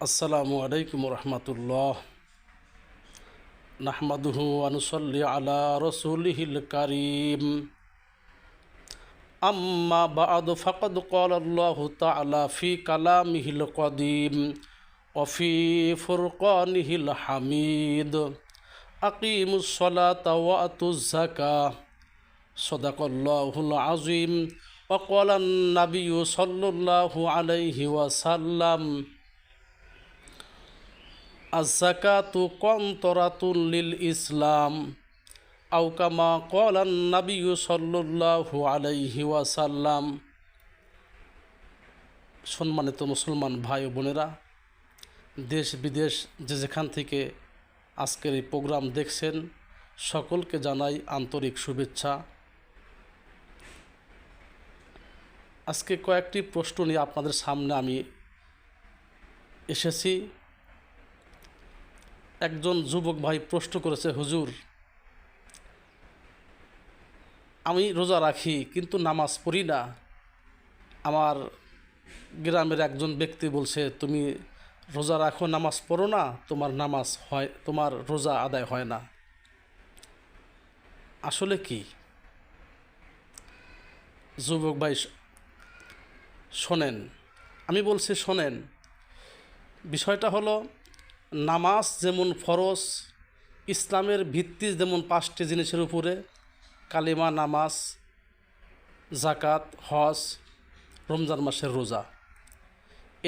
আসসালামু আলাইকুম রহমতুল্লাহ। নাহমাদুহু ওয়া নুসাল্লি আলা রাসূলিহিল কারীম। আম্মা বা'দু ফাকাদ ক্বালা আল্লাহু তাআলা ফি কালামিহিল কাদীম ওয়া ফি ফুরকানিহিল হামিদ। আকিমুস সালাতা ওয়া আতুজ যাকাহ। সাদাকাল্লাহুল আযীম। ওয়া ক্বালা আন-নাবিয়্যু সাল্লাল্লাহু আলাইহি ওয়াসাল্লাম আয-যাকাতু কনতরাতুন লিল ইসলাম আও কামা ক্বালান নাবিয়্যু সাল্লাল্লাহু আলাইহি ওয়াসাল্লাম। সম্মানিত মুসলমান ভাই ও বোনেরা, দেশ বিদেশ যে যেখান থেকে আজকের এই প্রোগ্রাম দেখছেন, সকলকে জানাই আন্তরিক শুভেচ্ছা। আজকে কয়েকটি প্রশ্ন নিয়ে আপনাদের সামনে আমি এসেছি। একজন যুবক ভাই প্রশ্ন করেছে, হুজুর, আমি রোজা রাখি কিন্তু নামাজ পড়ি না। আমার গ্রামের একজন ব্যক্তি বলছে, তুমি রোজা রাখো, নামাজ পড়ো না, তোমার রোজা আদায় হয় না। আসলে কি যুবক ভাই? শোনেন, আমি বলছি শোনেন। বিষয়টা হলো, নামাজ যেমন ফরজ, ইসলামের ভিত্তি যেমন 5টি জিনিসের উপরে: কালিমা, নামাজ, জাকাত, হজ, রমজান মাসের রোজা।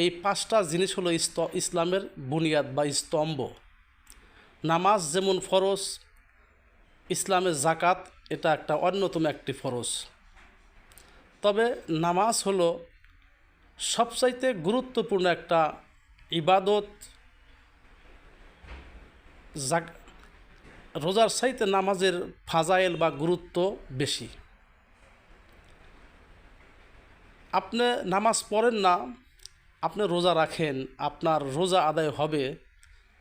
এই 5টা জিনিস হলো ইসলামের বুনিয়াদ বা স্তম্ভ। নামাজ যেমন ফরজ, ইসলামের জাকাত এটা একটা অন্যতম একটি ফরজ। তবে নামাজ হলো সবচাইতে গুরুত্বপূর্ণ একটা ইবাদত। রোজার চাইতে নামাজের ফাজাইল বা গুরুত্ব বেশি। আপনি নামাজ পড়েন না, আপনি রোজা রাখেন, আপনার রোজা আদায় হবে,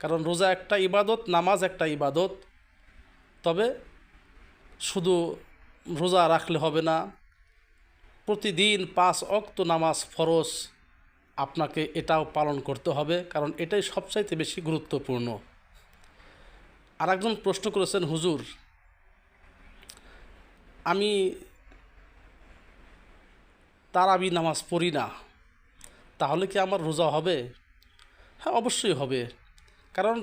কারণ রোজা একটা ইবাদত, নামাজ একটা ইবাদত। তবে শুধু রোজা রাখলে হবে না, প্রতিদিন 5 ওয়াক্ত নামাজ ফরজ, আপনাকে এটাও পালন করতে হবে, কারণ এটাই সবচাইতে বেশি গুরুত্বপূর্ণ। আর একজন প্রশ্ন করেছেন, হুজুর, আমি তারাবি নামাজ পড়ি না, তাহলে কি আমার রোজা হবে? হ্যাঁ, অবশ্যই হবে, কারণ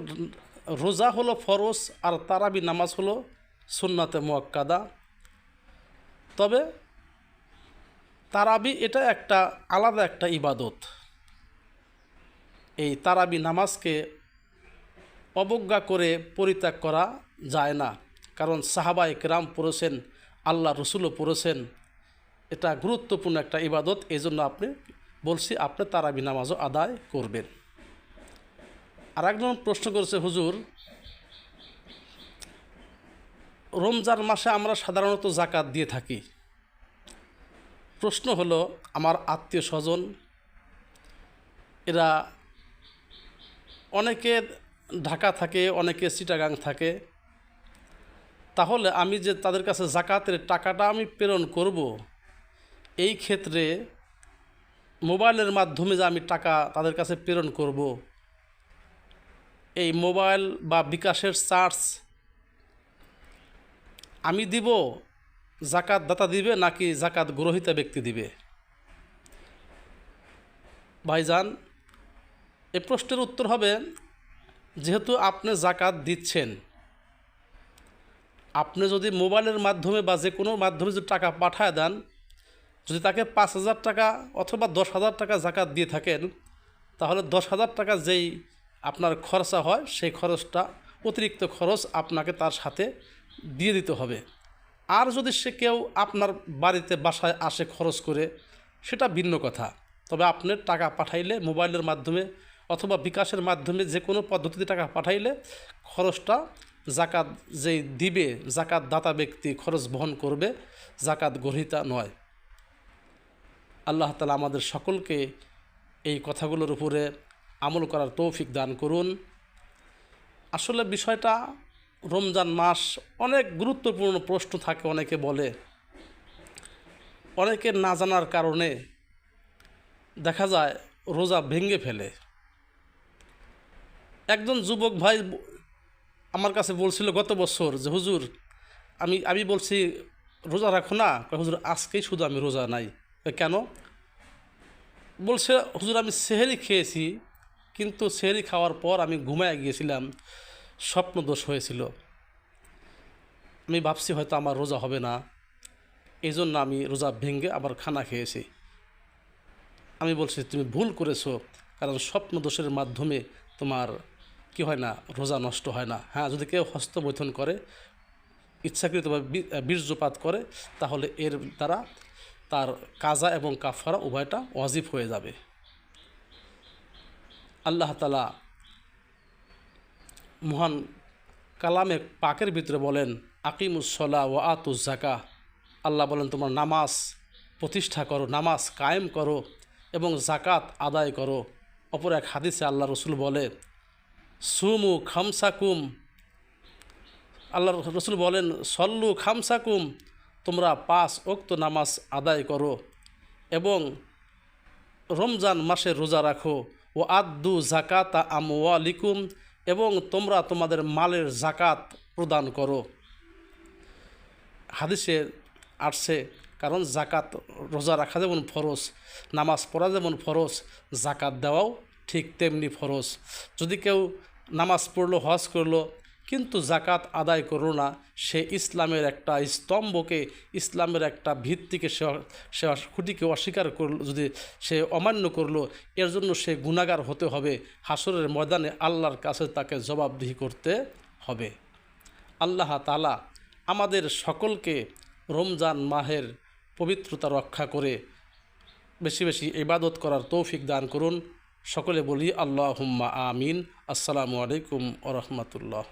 রোজা হলো ফরজ আর তারাবি নামাজ হলো সুন্নাতে মুআক্কাদা। তবে তারাবি এটা একটা আলাদা একটা ইবাদত। এই তারাবি নামাজকে অবজ্ঞা করে পরিত্যাগ করা যায় না, কারণ সাহাবায়ে কেরাম পড়েছেন, আল্লাহ রসুলও পড়েছেন। এটা গুরুত্বপূর্ণ একটা ইবাদত, এই জন্য বলছি আপনি তারাবি নামাজও আদায় করবেন। আর একজন প্রশ্ন করেছে, হুজুর, রমজান মাসে আমরা সাধারণত জাকাত দিয়ে থাকি। প্রশ্ন হলো, আমার আত্মীয় স্বজন এরা অনেকে ঢাকা থাকে, অনেকে চিটাগাং থাকে, তাহলে আমি যে তাদের কাছে জাকাতের টাকাটা আমি প্রেরণ করব, এই ক্ষেত্রে মোবাইলের মাধ্যমে যে আমি টাকা তাদের কাছে প্রেরণ করব, এই মোবাইল বা বিকাশের চার্জ আমি দিব, জাকাত দাতা দিবে, নাকি জাকাত গ্রহীতা ব্যক্তি দিবে? ভাইজান, এই প্রশ্নের উত্তর হবে, যেহেতু আপনি জাকাত দিচ্ছেন, আপনি যদি মোবাইলের মাধ্যমে বা যে কোনো মাধ্যমে যদি টাকা পাঠায় দেন, যদি তাকে 5,000 টাকা অথবা 10,000 টাকা জাকাত দিয়ে থাকেন, তাহলে 10,000 টাকা যেই আপনার খরচা হয়, সেই খরচটা, অতিরিক্ত খরচ আপনাকে তার সাথে দিয়ে দিতে হবে। আর যদি সে কেউ আপনার বাড়িতে বাসায় আসে খরচ করে, সেটা ভিন্ন কথা। তবে আপনি টাকা পাঠাইলে মোবাইলের মাধ্যমে অথবা বিকাশের মাধ্যমে যে কোনো পদ্ধতিতে টাকা পাঠাইলে খরচটা জাকাত যেই দিবে, জাকাত দাতা ব্যক্তি খরচ বহন করবে, জাকাত গ্রহীতা নয়। আল্লাহ তাআলা আমাদের সকলকে এই কথাগুলোর উপরে আমল করার তৌফিক দান করুন। আসলে বিষয়টা, রমজান মাস অনেক গুরুত্বপূর্ণ প্রশ্ন থাকে, অনেকে বলে, অনেকে না জানার কারণে দেখা যায় রোজা ভেঙে ফেলে। একজন যুবক ভাই আমার কাছে বলছিল গত বছর যে হুজুর আমি বলছি রোজা রাখো না, হুজুর আজকেই শুধু আমি রোজা নাই। কেন? বলছে হুজুর আমি সেহরি খেয়েছি, কিন্তু সেহরি খাওয়ার পর আমি ঘুমায় গিয়েছিলাম, স্বপ্নদোষ হয়েছিল, আমি ভাবছি হয়তো আমার রোজা হবে না, এই জন্য আমি রোজা ভেঙে আবার খানা খেয়েছি। আমি বলছি তুমি ভুল করেছো, কারণ স্বপ্নদোষের মাধ্যমে তোমার কি হয় না, রোজা নষ্ট হয় না। হ্যাঁ, যদি কেউ হস্তমৈথুন করে, ইচ্ছাকৃতভাবে বীর্যপাত করে, তাহলে এর দ্বারা তার কাজা এবং কাফারা উভয়টা ওয়াজিব হয়ে যাবে। আল্লাহ তাআলা মহান কালামে পাকের ভিতরে বলেন আকিমুস-সলা ওয়া আতুজ জাকা। আল্লাহ বলেন তোমরা নামাজ প্রতিষ্ঠা করো, নামাজ কায়েম করো এবং জাকাত আদায় করো। অপর এক হাদিসে আল্লাহ রসুল বলে সুমু খামসাকুম, আল্লাহ রসুল বলেন সল্লু খামসাকুম, তোমরা 5 ওয়াক্ত নামাজ আদায় করো এবং রমজান মাসে রোজা রাখো। ও আদ্দু জাকাতা আমওয়ালিকুম, এবং তোমরা তোমাদের মালের জাকাত প্রদান করো। হাদিসে আসছে, কারণ জাকাত রোজা রাখা যেমন ফরজ, নামাজ পড়া যেমন ফরজ, জাকাত দেওয়াও ঠিক তেমনি ফরজ। যদি কেউ নামাজ পড়লো, হজ করলো, কিন্তু জাকাত আদায় করলো না, সে ইসলামের একটা স্তম্ভকে, ইসলামের একটা ভিত্তিকে সে খুঁটিকে অস্বীকার করলো, যদি সে অমান্য করলো, এর জন্য সে গুনাহগার হতে হবে। হাসরের ময়দানে আল্লাহর কাছে তাকে জবাবদিহি করতে হবে। আল্লাহ তাআলা আমাদের সকলকে রমজান মাহের পবিত্রতা রক্ষা করে বেশি বেশি ইবাদত করার তৌফিক দান করুন। সকলে বলি আল্লাহুম্মা আমিন। আসসালামু আলাইকুম ওয়া রাহমাতুল্লাহ।